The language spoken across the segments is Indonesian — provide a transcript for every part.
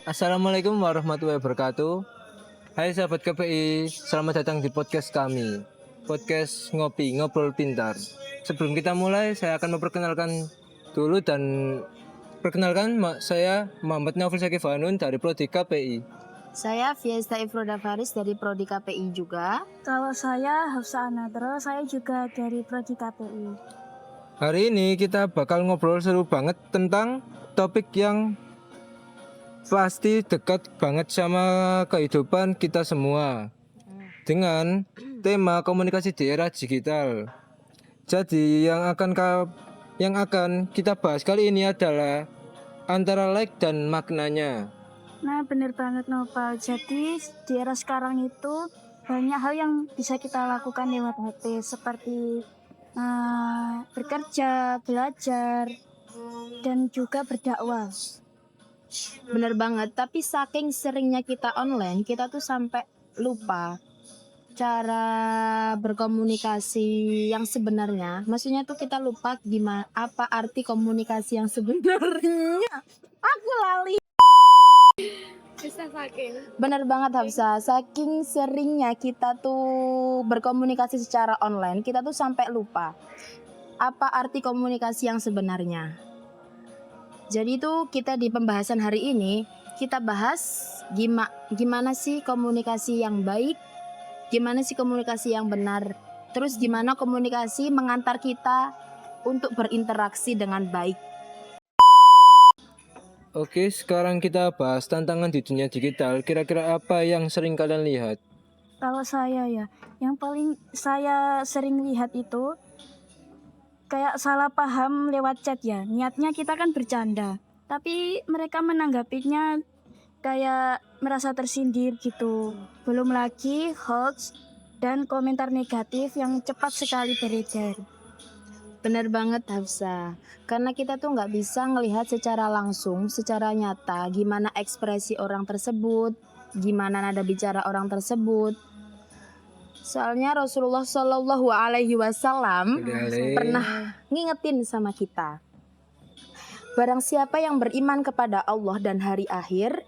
Assalamualaikum warahmatullahi wabarakatuh. Hai sahabat KPI, selamat datang di podcast kami. Podcast Ngopi, Ngobrol Pintar. Sebelum kita mulai, saya akan memperkenalkan dulu dan saya Muhammad Naufil Syakif Hanun dari Prodi KPI. Saya Fiesta Ifroda Faris dari Prodi KPI juga. Kalau saya Hafsa Anadro, saya juga dari Prodi KPI. Hari ini kita bakal ngobrol seru banget tentang topik yang pasti dekat banget sama kehidupan kita semua, dengan tema komunikasi di era digital. Jadi yang akan kita bahas kali ini adalah antara like dan maknanya. Nah, bener banget Nopal. Jadi di era sekarang itu banyak hal yang bisa kita lakukan lewat HP, seperti bekerja, belajar, dan juga berdakwah. Bener banget, tapi saking seringnya kita online, kita tuh sampai lupa cara berkomunikasi yang sebenarnya. Maksudnya tuh kita lupa gimana, apa arti komunikasi yang sebenarnya. Aku lali. Bener banget Hafsa, saking seringnya kita tuh berkomunikasi secara online, kita tuh sampai lupa apa arti komunikasi yang sebenarnya. Jadi itu kita di pembahasan hari ini, kita bahas gimana sih komunikasi yang baik, gimana sih komunikasi yang benar, terus gimana komunikasi mengantar kita untuk berinteraksi dengan baik. Oke, sekarang kita bahas tantangan di dunia digital. Kira-kira apa yang sering kalian lihat? Kalau saya yang paling saya sering lihat itu kayak salah paham lewat chat ya. Niatnya kita kan bercanda, tapi mereka menanggapinya kayak merasa tersindir gitu. Belum lagi hoax dan komentar negatif yang cepat sekali beredar. Benar banget Hafsa, karena kita tuh nggak bisa ngelihat secara langsung, secara nyata gimana ekspresi orang tersebut, gimana nada bicara orang tersebut. Soalnya Rasulullah Shallallahu Alaihi Wasallam pernah ngingetin sama kita, barang siapa yang beriman kepada Allah dan hari akhir,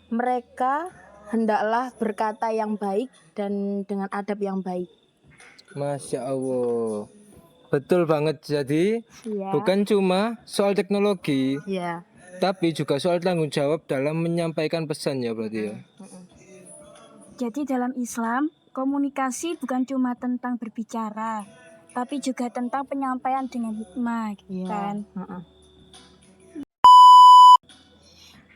mereka hendaklah berkata yang baik dan dengan adab yang baik. Masya Allah, betul banget. Jadi bukan cuma soal teknologi, tapi juga soal tanggung jawab dalam menyampaikan pesan ya berarti ya. Jadi dalam Islam, komunikasi bukan cuma tentang berbicara, tapi juga tentang penyampaian dengan hikmah, kan?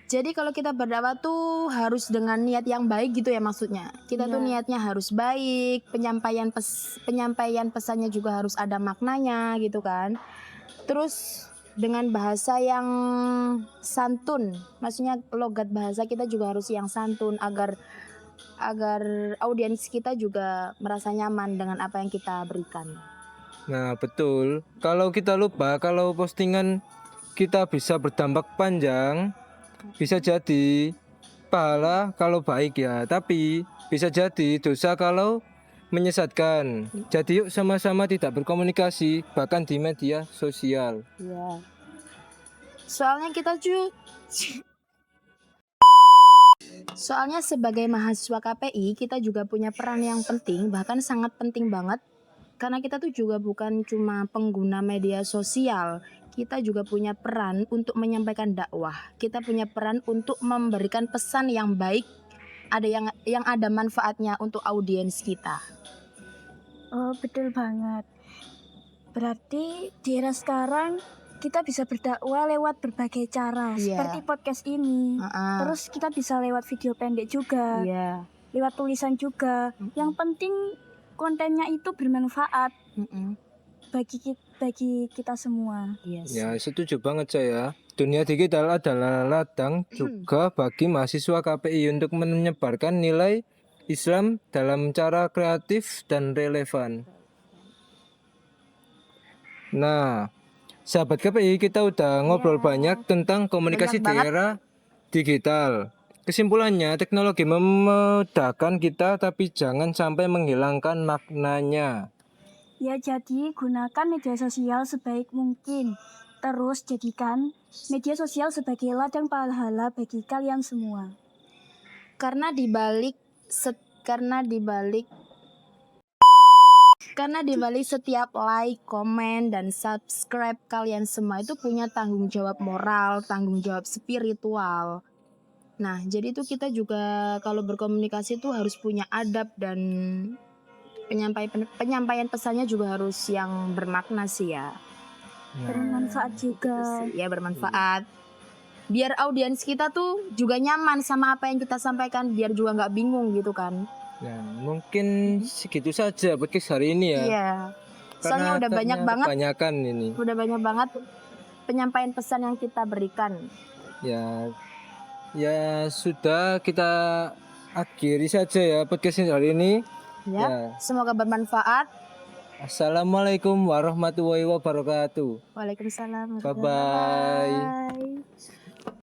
Jadi kalau kita berdakwah tuh harus dengan niat yang baik gitu ya maksudnya. Kita tuh niatnya harus baik, penyampaian pesannya juga harus ada maknanya gitu kan. Terus dengan bahasa yang santun, maksudnya logat bahasa kita juga harus yang santun agar audiens kita juga merasa nyaman dengan apa yang kita berikan. Nah betul, kalau kita lupa kalau postingan kita bisa berdampak panjang, bisa jadi pahala kalau baik ya, tapi bisa jadi dosa kalau menyesatkan. Jadi yuk sama-sama tidak berkomunikasi bahkan di media sosial. Iya. Soalnya sebagai mahasiswa KPI kita juga punya peran yang penting, bahkan sangat penting banget. Karena kita tuh juga bukan cuma pengguna media sosial, kita juga punya peran untuk menyampaikan dakwah. Kita punya peran untuk memberikan pesan yang baik, ada yang ada manfaatnya untuk audiens kita. Oh, betul banget. Berarti di era sekarang kita bisa berdakwah lewat berbagai cara, seperti podcast ini. Terus kita bisa lewat video pendek juga, lewat tulisan juga. Yang penting kontennya itu bermanfaat bagi kita semua. Ya setuju banget saya. Dunia digital adalah ladang juga bagi mahasiswa KPI untuk menyebarkan nilai Islam dalam cara kreatif dan relevan. Nah, sahabat KPI, kita udah ngobrol banyak tentang komunikasi di era digital. Kesimpulannya, teknologi memudahkan kita tapi jangan sampai menghilangkan maknanya. Ya, jadi gunakan media sosial sebaik mungkin, Terus jadikan media sosial sebagai ladang pahala bagi kalian semua. Karena dibalik setiap like, komen, dan subscribe kalian semua itu punya tanggung jawab moral, tanggung jawab spiritual. Nah, jadi itu kita juga kalau berkomunikasi itu harus punya adab dan penyampaian pesannya juga harus yang bermakna sih ya. Nah, Bermanfaat juga. Ya bermanfaat. Biar audiens kita tuh juga nyaman sama apa yang kita sampaikan, biar juga nggak bingung gitu kan. nah, mungkin segitu saja podcast hari ini ya. Iya. Soalnya udah banyak banget. Kebanyakan ini. Udah banyak banget penyampaian pesan yang kita berikan. Ya sudah, kita akhiri saja ya podcast hari ini. Ya. Semoga bermanfaat. Assalamualaikum warahmatullahi wabarakatuh. Waalaikumsalam. Bye bye. Bye.